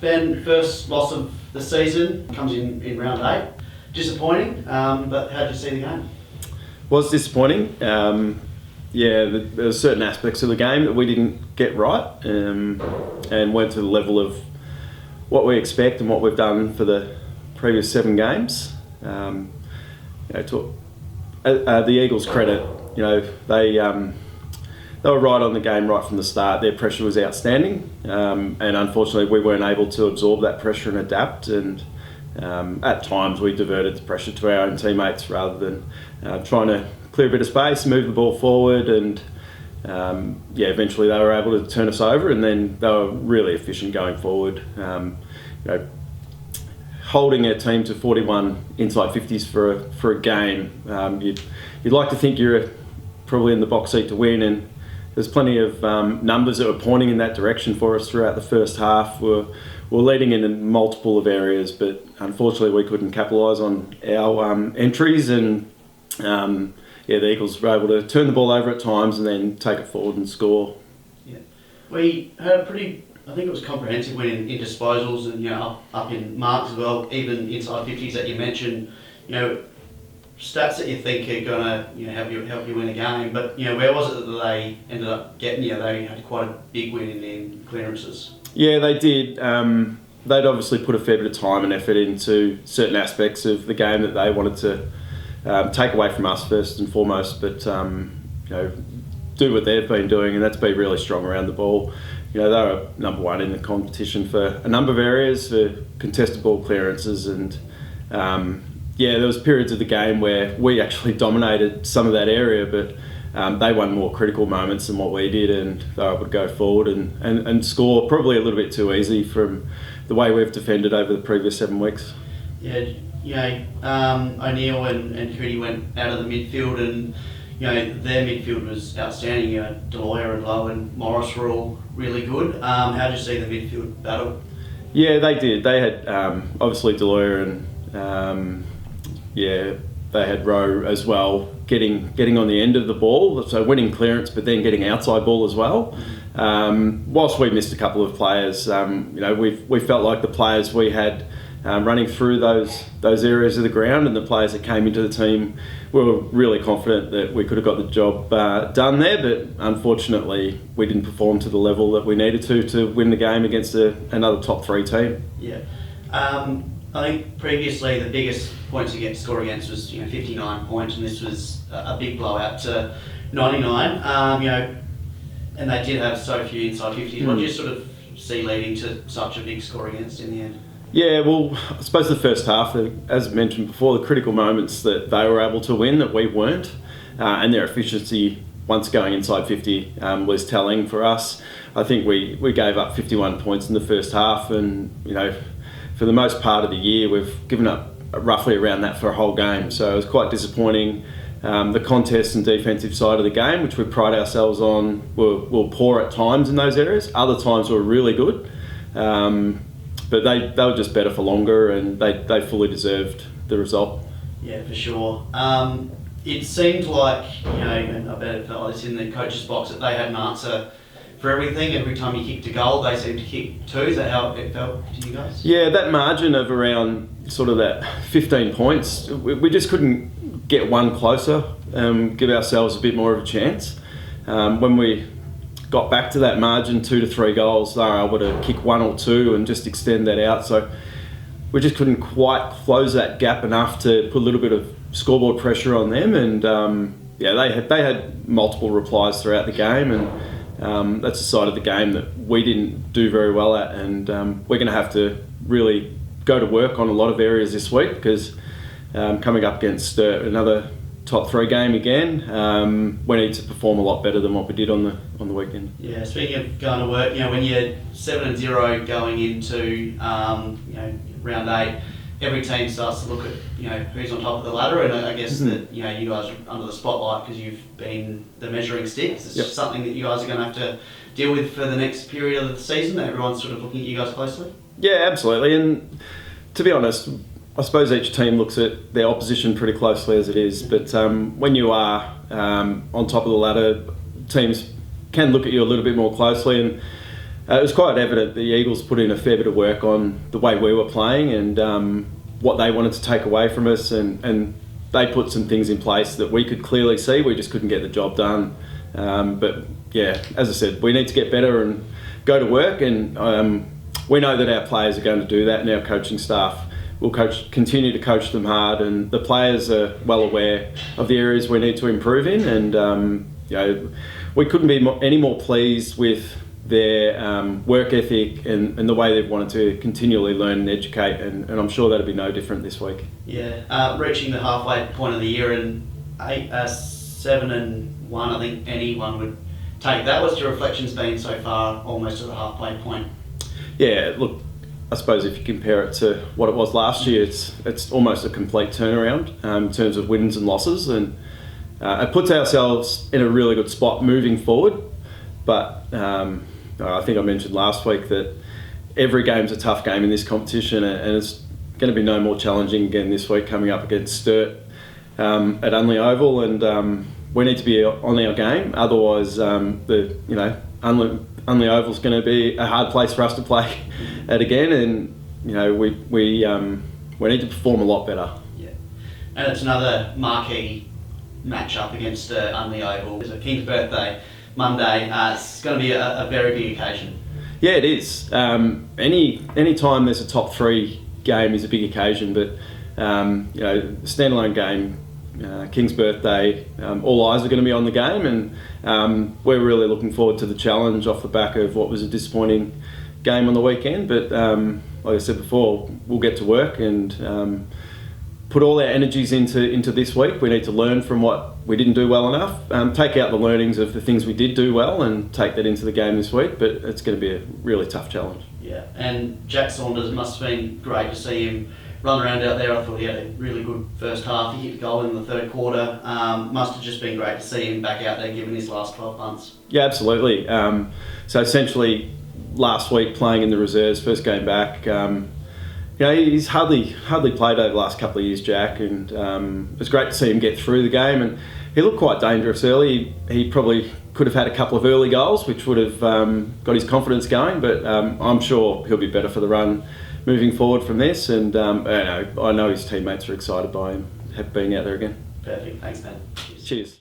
Ben, first loss of the season comes in round 8. Disappointing, but how did you see the game? Was disappointing. There were certain aspects of the game that we didn't get right, and weren't to the level of what we expect and what we've done for the previous 7 games. To the Eagles' credit, they were right on the game right from the start. Their pressure was outstanding, and unfortunately we weren't able to absorb that pressure and adapt. And at times we diverted the pressure to our own teammates rather than trying to clear a bit of space, move the ball forward, and eventually they were able to turn us over. And then they were really efficient going forward. Holding a team to 41 inside 50s for a game, you'd like to think you're probably in the box seat to win, and there's plenty of numbers that were pointing in that direction for us throughout the first half. We're leading in multiple of areas, but unfortunately we couldn't capitalise on our entries, and the Eagles were able to turn the ball over at times and then take it forward and score. Yeah, we had a pretty, I think it was comprehensive win in disposals and up in marks as well, even inside 50s that you mentioned. Stats that you think are gonna help you win a game, but where was it that they ended up getting you? They had quite a big win in clearances. Yeah, they did. They'd obviously put a fair bit of time and effort into certain aspects of the game that they wanted to take away from us first and foremost, but do what they've been doing, and that's be really strong around the ball. They were number 1 in the competition for a number of areas, for contested ball clearances, and there was periods of the game where we actually dominated some of that area, but they won more critical moments than what we did, and they were able to go forward and score probably a little bit too easy from the way we've defended over the previous 7 weeks. O'Neill and Cootie went out of the midfield, and their midfield was outstanding. Deloyer and Lowe and Morris were all really good. How did you see the midfield battle? Yeah, they did. They had obviously Deloyer and they had Rowe as well, getting on the end of the ball, so winning clearance, but then getting outside ball as well. Whilst we missed a couple of players, we felt like the players we had running through those areas of the ground and the players that came into the team, we were really confident that we could have got the job done there, but unfortunately we didn't perform to the level that we needed to win the game against another top 3 team. Yeah. I think previously the biggest points score against was 59 points, and this was a big blowout to 99. And they did have so few inside 50s. What do you sort of see leading to such a big score against in the end? Yeah, well, I suppose the first half, as mentioned before, the critical moments that they were able to win that we weren't, and their efficiency once going inside 50 was telling for us. I think we gave up 51 points in the first half, and for the most part of the year we've given up roughly around that for a whole game, so it was quite disappointing. The contest and defensive side of the game, which we pride ourselves on, were poor at times in those areas. Other times were really good, but they were just better for longer, and they fully deserved the result. Yeah, for sure. It seemed like, and I bet it felt like this in the coach's box, that they had an answer for everything. Every time you kicked a goal, they seemed to kick 2. Is that how it felt to you guys? Yeah, that margin of around sort of that 15 points, we just couldn't get one closer, give ourselves a bit more of a chance. When we got back to that margin, 2 to 3 goals, they were able to kick 1 or 2 and just extend that out. So we just couldn't quite close that gap enough to put a little bit of scoreboard pressure on them. And they had multiple replies throughout the game, and that's a side of the game that we didn't do very well at. And we're going to have to really go to work on a lot of areas this week, because coming up against another top 3 game again, we need to perform a lot better than what we did on the weekend. Yeah, speaking of going to work, when you're 7-0 going into round 8, every team starts to look at who's on top of the ladder, and I guess that you guys are under the spotlight because you've been the measuring stick. It's just something that you guys are going to have to deal with for the next period of the season. That everyone's sort of looking at you guys closely. Yeah, absolutely. And to be honest, I suppose each team looks at their opposition pretty closely as it is, but when you are on top of the ladder, teams can look at you a little bit more closely. it was quite evident the Eagles put in a fair bit of work on the way we were playing and what they wanted to take away from us, and they put some things in place that we could clearly see. We just couldn't get the job done. But yeah, as I said, we need to get better and go to work, and we know that our players are going to do that, and our coaching staff will continue to coach them hard, and the players are well aware of the areas we need to improve in, and we couldn't be any more pleased with their work ethic and the way they've wanted to continually learn and educate, and I'm sure that'll be no different this week. Yeah, reaching the halfway point of the year and 7-1, I think anyone would take that. What's your reflections been so far, almost at the halfway point? Yeah, look, I suppose if you compare it to what it was last year, it's almost a complete turnaround in terms of wins and losses, and it puts ourselves in a really good spot moving forward. But I think I mentioned last week that every game's a tough game in this competition, and it's going to be no more challenging again this week, coming up against Sturt at Unley Oval, and we need to be on our game. Otherwise, Unley Oval's going to be a hard place for us to play at again, and we need to perform a lot better. Yeah, and it's another marquee match-up against Unley Oval. It's a King's birthday Monday. It's going to be a very big occasion. Yeah, it is. Any time there's a top 3 game is a big occasion, but standalone game, King's birthday, all eyes are going to be on the game, and we're really looking forward to the challenge off the back of what was a disappointing game on the weekend. But like I said before, we'll get to work and put all our energies into this week. We need to learn from what we didn't do well enough, take out the learnings of the things we did do well, and take that into the game this week. But it's going to be a really tough challenge. Yeah, and Jack Saunders, must have been great to see him run around out there. I thought he had a really good first half. He hit a goal in the third quarter. Must have just been great to see him back out there given his last 12 months. Yeah, absolutely. So essentially, last week playing in the reserves, first game back, he's hardly played over the last couple of years, Jack, and it was great to see him get through the game, and he looked quite dangerous early. He probably could have had a couple of early goals, which would have got his confidence going, but I'm sure he'll be better for the run moving forward from this, and I know his teammates are excited by him being out there again. Perfect, thanks, man. Cheers.